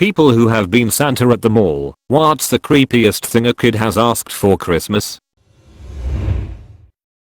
People who have been Santa at the mall. What's the creepiest thing a kid has asked for Christmas?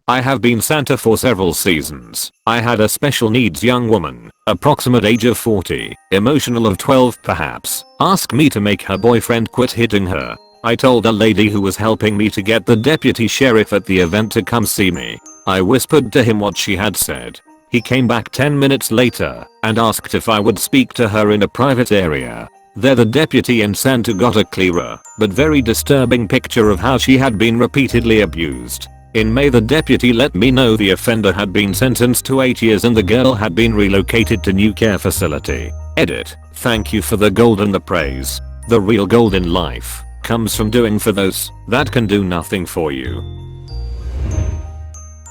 I have been Santa for several seasons. I had a special needs young woman, approximate age of 40, emotional of 12 perhaps, ask me to make her boyfriend quit hitting her. I told a lady who was helping me to get the deputy sheriff at the event to come see me. I whispered to him what she had said. He came back 10 minutes later and asked if I would speak to her in a private area. There the deputy and Santa got a clearer but very disturbing picture of how she had been repeatedly abused. In May the deputy let me know the offender had been sentenced to 8 years and the girl had been relocated to new care facility. Edit. Thank you for the gold and the praise. The real gold in life comes from doing for those that can do nothing for you.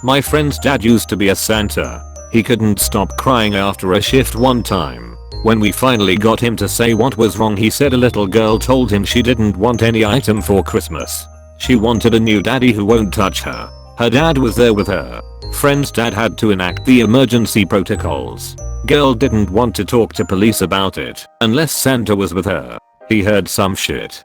My friend's dad used to be a Santa. He couldn't stop crying after a shift one time. When we finally got him to say what was wrong, he said a little girl told him she didn't want any item for Christmas. She wanted a new daddy who won't touch her. Her dad was there with her. Friend's dad had to enact the emergency protocols. Girl didn't want to talk to police about it unless Santa was with her. He heard some shit.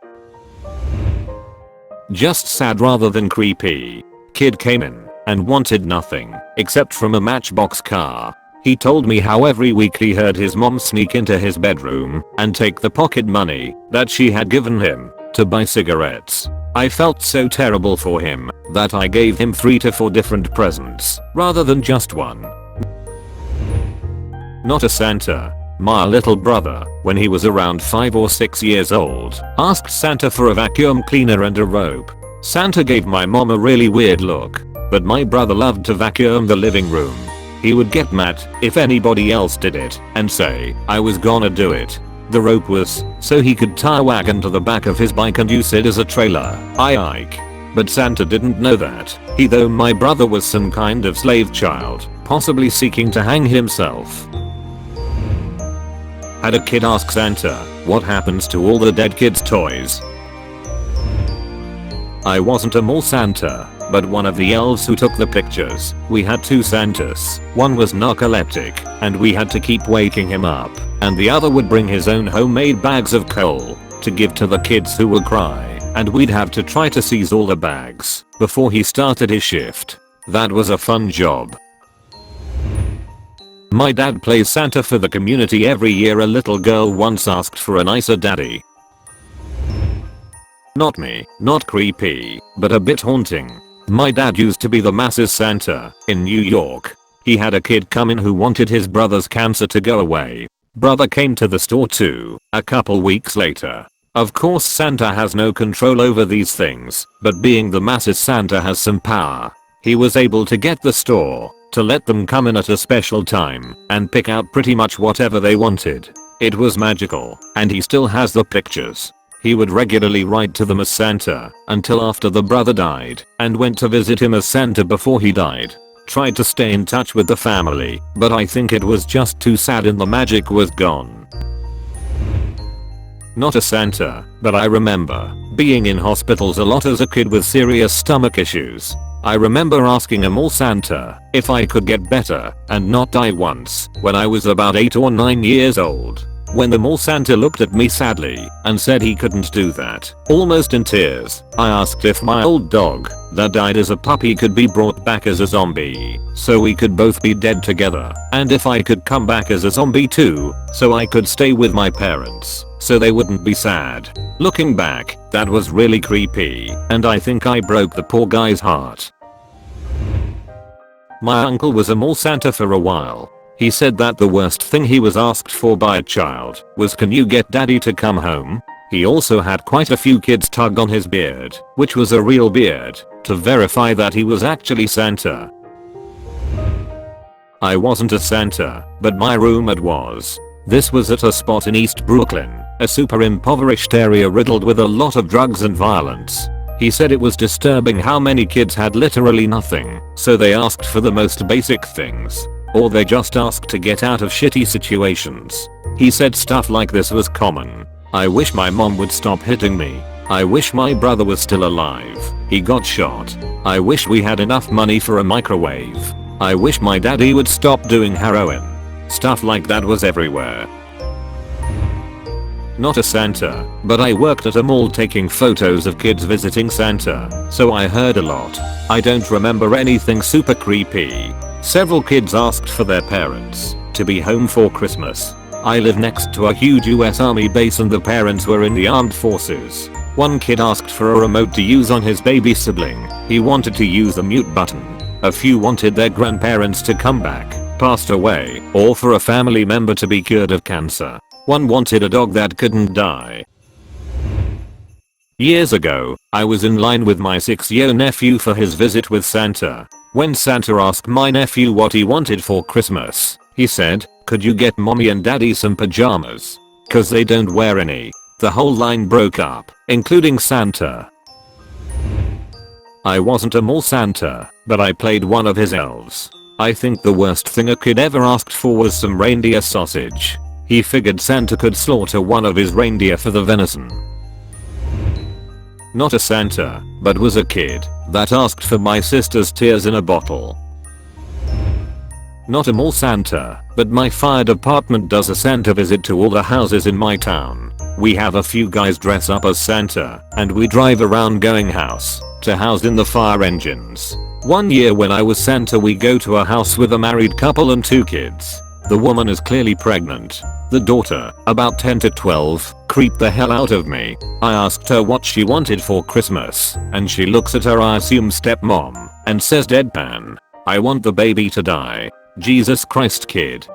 Just sad rather than creepy. Kid came in and wanted nothing except from a Matchbox car. He told me how every week he heard his mom sneak into his bedroom and take the pocket money that she had given him to buy cigarettes. I felt so terrible for him that I gave him 3 to 4 different presents rather than just one. Not a Santa. My little brother, when he was around 5 or 6 years old, asked Santa for a vacuum cleaner and a rope. Santa gave my mom a really weird look, but my brother loved to vacuum the living room. He would get mad if anybody else did it and say I was gonna do it. The rope was so he could tie a wagon to the back of his bike and use it as a trailer. Ike. But Santa didn't know that. He though my brother was some kind of slave child, possibly seeking to hang himself. Had a kid ask Santa, what happens to all the dead kids' toys? I wasn't a mall Santa, but one of the elves who took the pictures. We had 2 Santas. One was narcoleptic and we had to keep waking him up, and the other would bring his own homemade bags of coal to give to the kids who would cry, and we'd have to try to seize all the bags before he started his shift. That was a fun job. My dad plays Santa for the community every year. A little girl once asked for a nicer daddy. Not me, not creepy, but a bit haunting. My dad used to be the masses Santa in New York. He had a kid come in who wanted his brother's cancer to go away. Brother came to the store too, a couple weeks later. Of course Santa has no control over these things, but being the masses Santa has some power. He was able to get the store to let them come in at a special time and pick out pretty much whatever they wanted. It was magical, and he still has the pictures. He would regularly write to them as Santa until after the brother died and went to visit him as Santa before he died. Tried to stay in touch with the family, but I think it was just too sad and the magic was gone. Not a Santa, but I remember being in hospitals a lot as a kid with serious stomach issues. I remember asking a mall Santa if I could get better and not die once when I was about 8 or 9 years old. When the mall Santa looked at me sadly and said he couldn't do that, almost in tears, I asked if my old dog that died as a puppy could be brought back as a zombie so we could both be dead together, and if I could come back as a zombie too so I could stay with my parents so they wouldn't be sad. Looking back, that was really creepy, and I think I broke the poor guy's heart. My uncle was a mall Santa for a while. He said that the worst thing he was asked for by a child was, can you get daddy to come home? He also had quite a few kids tug on his beard, which was a real beard, to verify that he was actually Santa. I wasn't a Santa, but my roommate was. This was at a spot in East Brooklyn, a super impoverished area riddled with a lot of drugs and violence. He said it was disturbing how many kids had literally nothing, so they asked for the most basic things. Or they just asked to get out of shitty situations. He said stuff like this was common. I wish my mom would stop hitting me. I wish my brother was still alive. He got shot. I wish we had enough money for a microwave. I wish my daddy would stop doing heroin. Stuff like that was everywhere. Not a Santa, but I worked at a mall taking photos of kids visiting Santa, so I heard a lot. I don't remember anything super creepy. Several kids asked for their parents to be home for Christmas. I live next to a huge US Army base and the parents were in the armed forces. One kid asked for a remote to use on his baby sibling. He wanted to use the mute button. A few wanted their grandparents to come back, passed away, or for a family member to be cured of cancer. One wanted a dog that couldn't die. Years ago, I was in line with my 6-year nephew for his visit with Santa. When Santa asked my nephew what he wanted for Christmas, he said, "Could you get mommy and daddy some pajamas? 'Cause they don't wear any." The whole line broke up, including Santa. I wasn't a mall Santa, but I played one of his elves. I think the worst thing a kid ever asked for was some reindeer sausage. He figured Santa could slaughter one of his reindeer for the venison. Not a Santa, but was a kid that asked for my sister's tears in a bottle. Not a mall Santa, but my fire department does a Santa visit to all the houses in my town. We have a few guys dress up as Santa, and we drive around going house to house in the fire engines. One year when I was Santa, we go to a house with a married couple and 2 kids. The woman is clearly pregnant. The daughter, about 10 to 12, creeped the hell out of me. I asked her what she wanted for Christmas, and she looks at her, I assume stepmom, and says deadpan, "I want the baby to die." Jesus Christ, kid.